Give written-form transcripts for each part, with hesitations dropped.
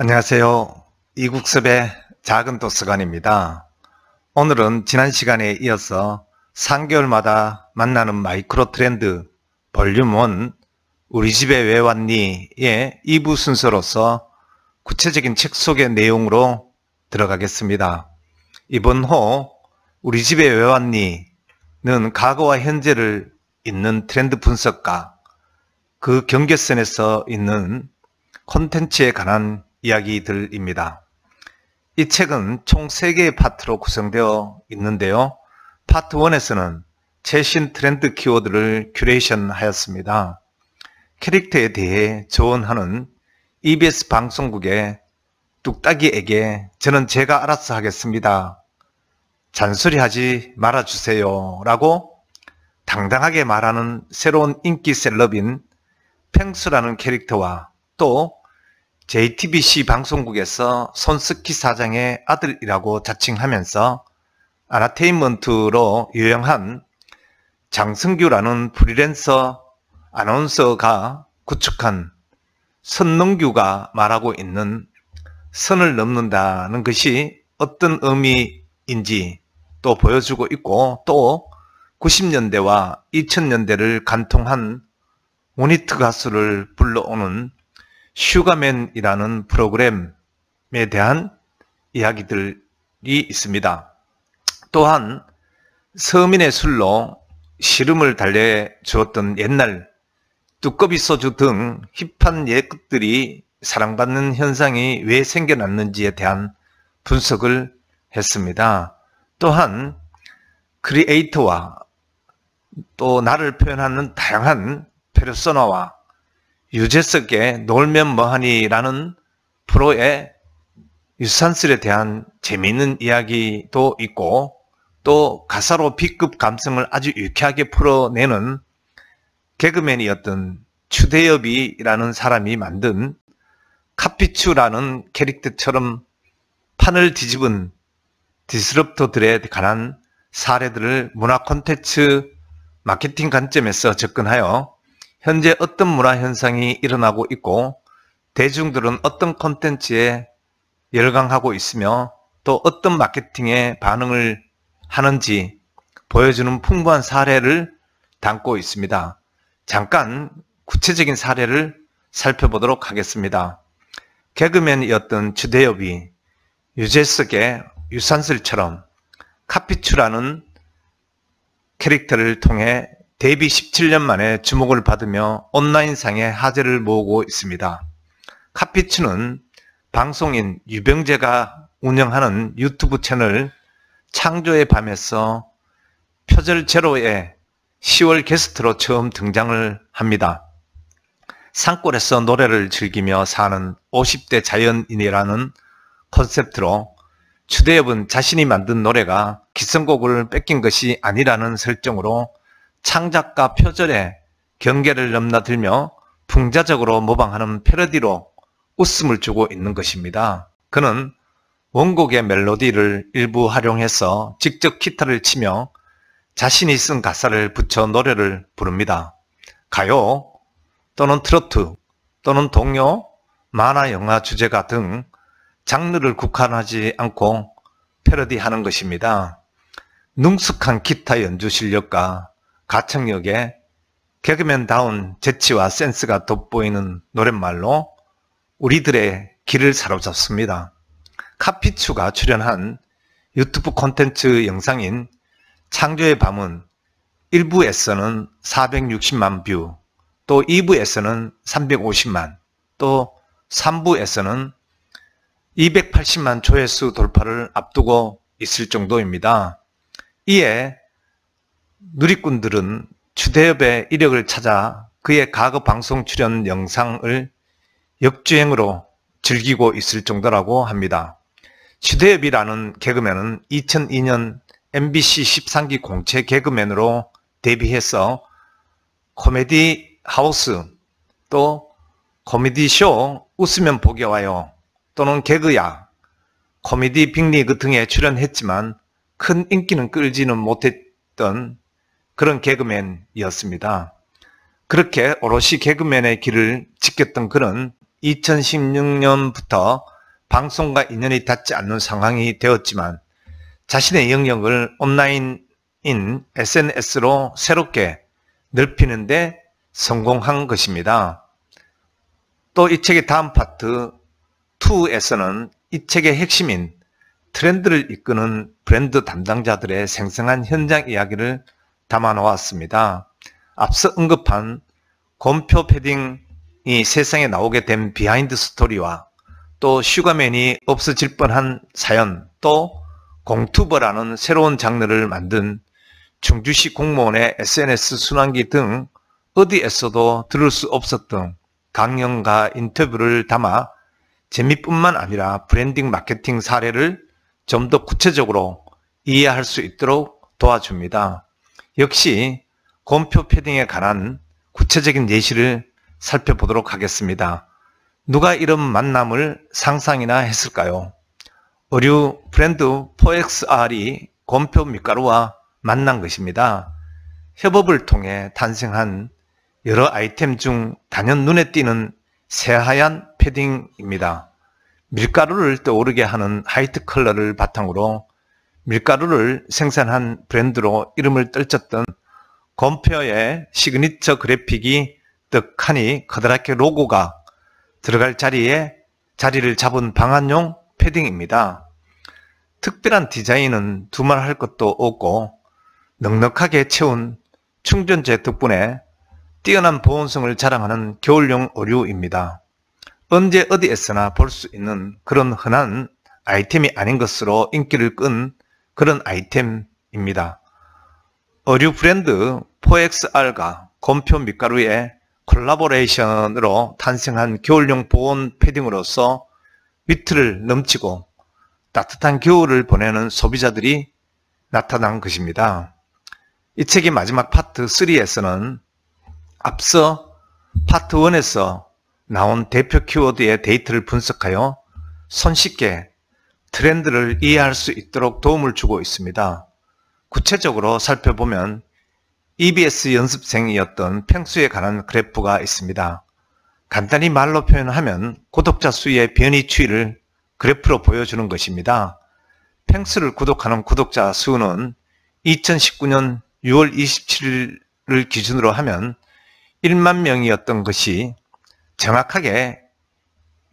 안녕하세요. 이국섭의 작은 도서관입니다. 오늘은 지난 시간에 이어서 3개월마다 만나는 마이크로 트렌드 볼륨 1 우리 집에 왜 왔니의 2부 순서로서 구체적인 책 소개 내용으로 들어가겠습니다. 이번 호 우리 집에 왜 왔니는 과거와 현재를 잇는 트렌드 분석과 그 경계선에서 있는 콘텐츠에 관한 이야기들입니다. 이 책은 총 3개의 파트로 구성되어 있는데요. 파트 1에서는 최신 트렌드 키워드를 큐레이션 하였습니다. 캐릭터에 대해 조언하는 EBS 방송국의 뚝딱이에게 저는 제가 알아서 하겠습니다. 잔소리하지 말아주세요 라고 당당하게 말하는 새로운 인기 셀럽인 펭수라는 캐릭터와 또 JTBC 방송국에서 손스키 사장의 아들이라고 자칭하면서 아나테인먼트로 유명한 장승규라는 프리랜서 아나운서가 구축한 선능규가 말하고 있는 선을 넘는다는 것이 어떤 의미인지 또 보여주고 있고, 또 90년대와 2000년대를 간통한 모니터 가수를 불러오는 슈가맨이라는 프로그램에 대한 이야기들이 있습니다. 또한 서민의 술로 시름을 달래주었던 옛날 두꺼비 소주 등 힙한 옛것들이 사랑받는 현상이 왜 생겨났는지에 대한 분석을 했습니다. 또한 크리에이터와 또 나를 표현하는 다양한 페르소나와 유재석의 놀면 뭐하니라는 프로의 유산슬에 대한 재미있는 이야기도 있고, 또 가사로 B급 감성을 아주 유쾌하게 풀어내는 개그맨이었던 추대엽이라는 사람이 만든 카피추라는 캐릭터처럼 판을 뒤집은 디스럽터들에 관한 사례들을 문화 콘텐츠 마케팅 관점에서 접근하여 현재 어떤 문화 현상이 일어나고 있고 대중들은 어떤 콘텐츠에 열광하고 있으며 또 어떤 마케팅에 반응을 하는지 보여주는 풍부한 사례를 담고 있습니다. 잠깐 구체적인 사례를 살펴보도록 하겠습니다. 개그맨이었던 추대엽이 유재석의 유산슬처럼 카피추라는 캐릭터를 통해 데뷔 17년 만에 주목을 받으며 온라인상에 화제를 모으고 있습니다. 카피추는 방송인 유병재가 운영하는 유튜브 채널 창조의 밤에서 표절 제로의 10월 게스트로 처음 등장을 합니다. 산골에서 노래를 즐기며 사는 50대 자연인이라는 컨셉트로 추대엽은 자신이 만든 노래가 기성곡을 뺏긴 것이 아니라는 설정으로 창작과 표절의 경계를 넘나들며 풍자적으로 모방하는 패러디로 웃음을 주고 있는 것입니다. 그는 원곡의 멜로디를 일부 활용해서 직접 기타를 치며 자신이 쓴 가사를 붙여 노래를 부릅니다. 가요 또는 트로트 또는 동요, 만화, 영화 주제가 등 장르를 국한하지 않고 패러디하는 것입니다. 능숙한 기타 연주 실력과 가창력에 개그맨다운 재치와 센스가 돋보이는 노랫말로 우리들의 귀를 사로잡습니다. 카피추가 출연한 유튜브 콘텐츠 영상인 창조의 밤은 1부에서는 460만 뷰, 또 2부에서는 350만, 또 3부에서는 280만 조회수 돌파를 앞두고 있을 정도입니다. 이에 누리꾼들은 추대엽의 이력을 찾아 그의 과거 방송 출연 영상을 역주행으로 즐기고 있을 정도라고 합니다. 추대엽이라는 개그맨은 2002년 MBC 13기 공채 개그맨으로 데뷔해서 코미디 하우스, 또 코미디쇼 웃으면 보기 와요, 또는 개그야, 코미디 빅리그 등에 출연했지만 큰 인기는 끌지는 못했던 그런 개그맨이었습니다. 그렇게 오롯이 개그맨의 길을 지켰던 그는 2016년부터 방송과 인연이 닿지 않는 상황이 되었지만 자신의 영역을 온라인인 SNS로 새롭게 넓히는 데 성공한 것입니다. 또 이 책의 다음 파트 2에서는 이 책의 핵심인 트렌드를 이끄는 브랜드 담당자들의 생생한 현장 이야기를 담아 놓았습니다. 앞서 언급한 곰표 패딩이 세상에 나오게 된 비하인드 스토리와 또 슈가맨이 없어질 뻔한 사연, 또 공투버라는 새로운 장르를 만든 충주시 공무원의 SNS 순환기 등 어디에서도 들을 수 없었던 강연과 인터뷰를 담아 재미뿐만 아니라 브랜딩 마케팅 사례를 좀 더 구체적으로 이해할 수 있도록 도와줍니다. 역시 곰표 패딩에 관한 구체적인 예시를 살펴보도록 하겠습니다. 누가 이런 만남을 상상이나 했을까요? 의류 브랜드 4XR이 곰표 밀가루와 만난 것입니다. 협업을 통해 탄생한 여러 아이템 중 단연 눈에 띄는 새하얀 패딩입니다. 밀가루를 떠오르게 하는 화이트 컬러를 바탕으로 밀가루를 생산한 브랜드로 이름을 떨쳤던 곰표의 시그니처 그래픽이 떡하니 커다랗게 로고가 들어갈 자리에 자리를 잡은 방한용 패딩입니다. 특별한 디자인은 두말할 것도 없고 넉넉하게 채운 충전재 덕분에 뛰어난 보온성을 자랑하는 겨울용 의류입니다. 언제 어디에서나 볼 수 있는 그런 흔한 아이템이 아닌 것으로 인기를 끈 그런 아이템입니다. 의류 브랜드 4XR과 곰표 밀가루의 콜라보레이션으로 탄생한 겨울용 보온 패딩으로서 위트를 넘치고 따뜻한 겨울을 보내는 소비자들이 나타난 것입니다. 이 책의 마지막 파트 3에서는 앞서 파트 1에서 나온 대표 키워드의 데이터를 분석하여 손쉽게 트렌드를 이해할 수 있도록 도움을 주고 있습니다. 구체적으로 살펴보면 EBS 연습생이었던 펭수에 관한 그래프가 있습니다. 간단히 말로 표현하면 구독자 수의 변이 추이를 그래프로 보여주는 것입니다. 펭수를 구독하는 구독자 수는 2019년 6월 27일을 기준으로 하면 1만 명이었던 것이 정확하게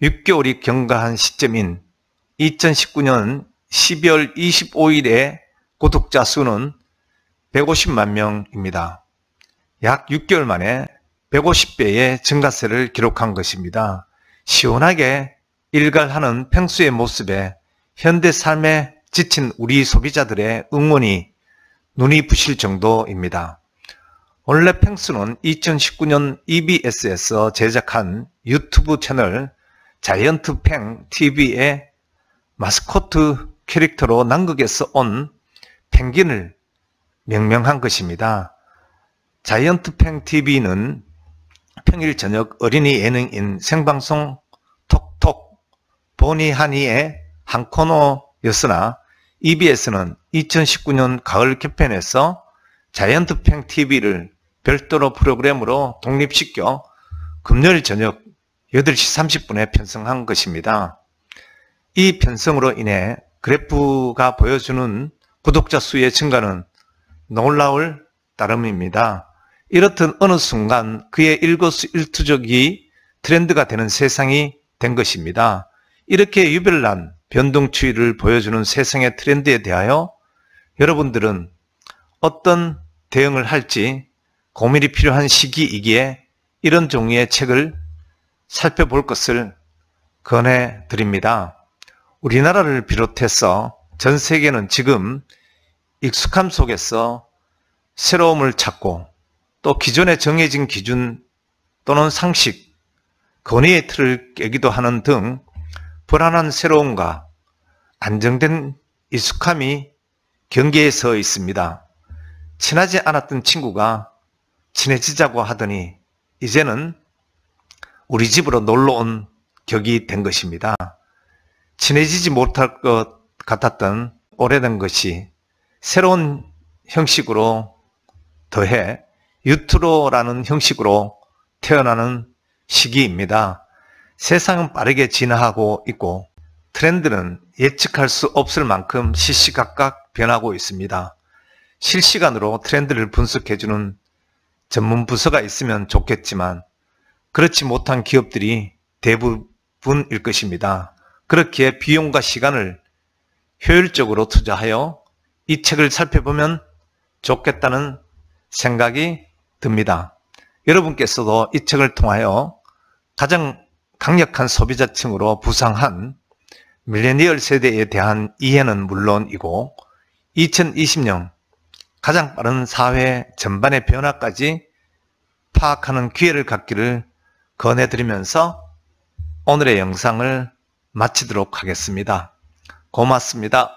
6개월이 경과한 시점인 2019년 12월 25일에 구독자 수는 150만 명입니다. 약 6개월 만에 150배의 증가세를 기록한 것입니다. 시원하게 일갈하는 펭수의 모습에 현대 삶에 지친 우리 소비자들의 응원이 눈이 부실 정도입니다. 원래 펭수는 2019년 EBS에서 제작한 유튜브 채널 자이언트 팽 TV의 마스코트 캐릭터로 남극에서 온 펭귄을 명명한 것입니다. 자이언트 팽 TV는 평일 저녁 어린이 예능인 생방송 톡톡 보니하니의 한 코너였으나 EBS는 2019년 가을 개편에서 자이언트 팽 TV를 별도로 프로그램으로 독립시켜 금요일 저녁 8시 30분에 편성한 것입니다. 이 편성으로 인해 그래프가 보여주는 구독자 수의 증가는 놀라울 따름입니다. 이렇듯 어느 순간 그의 일거수일투족이 트렌드가 되는 세상이 된 것입니다. 이렇게 유별난 변동 추이를 보여주는 세상의 트렌드에 대하여 여러분들은 어떤 대응을 할지 고민이 필요한 시기이기에 이런 종류의 책을 살펴볼 것을 권해드립니다. 우리나라를 비롯해서 전 세계는 지금 익숙함 속에서 새로움을 찾고 또 기존에 정해진 기준 또는 상식, 권위의 틀을 깨기도 하는 등 불안한 새로움과 안정된 익숙함이 경계에 서 있습니다. 친하지 않았던 친구가 친해지자고 하더니 이제는 우리 집으로 놀러 온 격이 된 것입니다. 친해지지 못할 것 같았던 오래된 것이 새로운 형식으로 더해 유트로라는 형식으로 태어나는 시기입니다. 세상은 빠르게 진화하고 있고 트렌드는 예측할 수 없을 만큼 시시각각 변하고 있습니다. 실시간으로 트렌드를 분석해주는 전문 부서가 있으면 좋겠지만 그렇지 못한 기업들이 대부분일 것입니다. 그렇기에 비용과 시간을 효율적으로 투자하여 이 책을 살펴보면 좋겠다는 생각이 듭니다. 여러분께서도 이 책을 통하여 가장 강력한 소비자층으로 부상한 밀레니얼 세대에 대한 이해는 물론이고 2020년 가장 빠른 사회 전반의 변화까지 파악하는 기회를 갖기를 권해드리면서 오늘의 영상을 마치도록 하겠습니다. 고맙습니다.